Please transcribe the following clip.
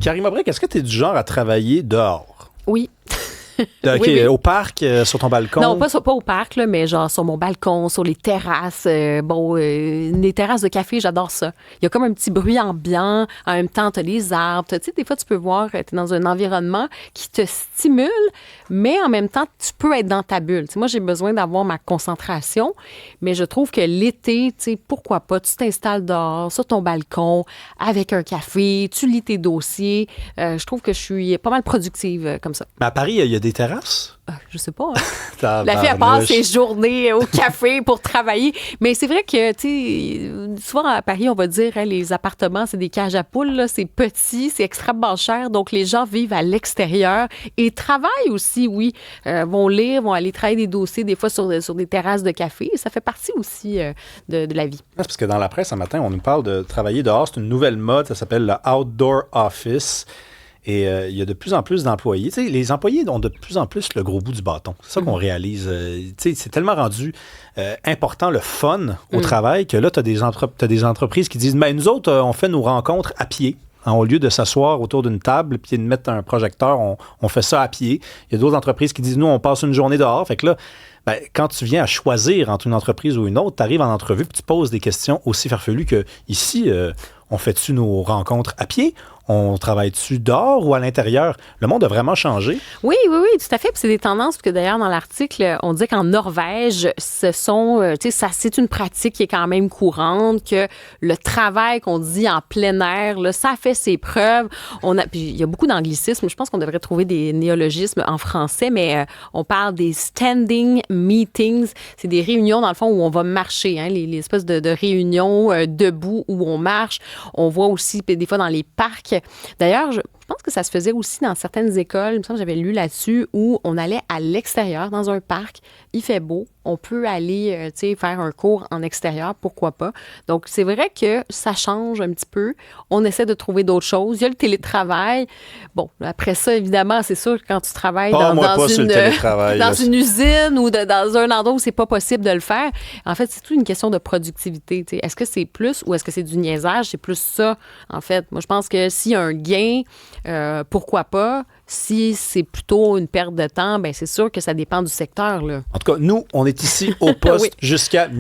Karima Brick, est-ce que tu es du genre à travailler dehors? Oui. OK, Oui. au parc, sur ton balcon? Non, pas au parc, là, mais genre sur mon balcon, sur les terrasses. Les terrasses de café, j'adore ça. Il y a comme un petit bruit ambiant. En même temps, tu as les arbres. Tu sais, des fois, tu peux voir, tu es dans un environnement qui te stimule, mais en même temps, tu peux être dans ta bulle. Tu sais, moi, j'ai besoin d'avoir ma concentration, mais je trouve que l'été, tu sais, pourquoi pas, tu t'installes dehors, sur ton balcon, avec un café, tu lis tes dossiers. Je trouve que je suis pas mal productive comme ça. Mais à Paris, il y a des terrasses? Je sais pas, hein? La fille, elle passe ses journées au café pour travailler. Mais c'est vrai que, tu sais, souvent à Paris, on va dire, hein, les appartements, c'est des cages à poules, là, c'est petit, c'est extrêmement cher. Donc, les gens vivent à l'extérieur et travaillent aussi, oui. Vont lire, vont aller travailler des dossiers, des fois sur des terrasses de café. Ça fait partie aussi de la vie. C'est parce que dans la presse, ce matin, on nous parle de travailler dehors. C'est une nouvelle mode, ça s'appelle le Outdoor Office. Et il y a de plus en plus d'employés. Tu sais, les employés ont de plus en plus le gros bout du bâton. C'est ça qu'on réalise. Tu sais, c'est tellement rendu important, le fun au travail, que là, tu as des entreprises qui disent, ben, nous autres, on fait nos rencontres à pied. Hein, au lieu de s'asseoir autour d'une table puis de mettre un projecteur, on fait ça à pied. Il y a d'autres entreprises qui disent, nous, on passe une journée dehors. Fait que là, ben, quand tu viens à choisir entre une entreprise ou une autre, tu arrives en entrevue puis tu poses des questions aussi farfelues que ici, on fait-tu nos rencontres à pied? On travaille-tu dehors ou à l'intérieur? Le monde a vraiment changé. Oui, tout à fait. Puis c'est des tendances, parce que d'ailleurs, dans l'article, on dit qu'en Norvège, c'est une pratique qui est quand même courante, que le travail qu'on dit en plein air, là, ça fait ses preuves. Puis il y a beaucoup d'anglicismes. Je pense qu'on devrait trouver des néologismes en français, mais on parle des standing meetings. C'est des réunions, dans le fond, où on va marcher, hein, les espèces de réunions debout où on marche. On voit aussi, des fois, dans les parcs. D'ailleurs, je pense que ça se faisait aussi dans certaines écoles, il me semble que j'avais lu là-dessus, où on allait à l'extérieur, dans un parc, il fait beau, on peut aller faire un cours en extérieur, pourquoi pas. Donc, c'est vrai que ça change un petit peu. On essaie de trouver d'autres choses. Il y a le télétravail. Bon, après ça, évidemment, c'est sûr que quand tu travailles dans une usine ou dans un endroit où c'est pas possible de le faire, en fait, c'est toute une question de productivité. T'sais. Est-ce que c'est plus ou est-ce que c'est du niaisage? C'est plus ça, en fait. Moi, je pense que s'il y a un gain, pourquoi pas? Si c'est plutôt une perte de temps, ben c'est sûr que ça dépend du secteur, là. En tout cas, nous, on est ici au poste jusqu'à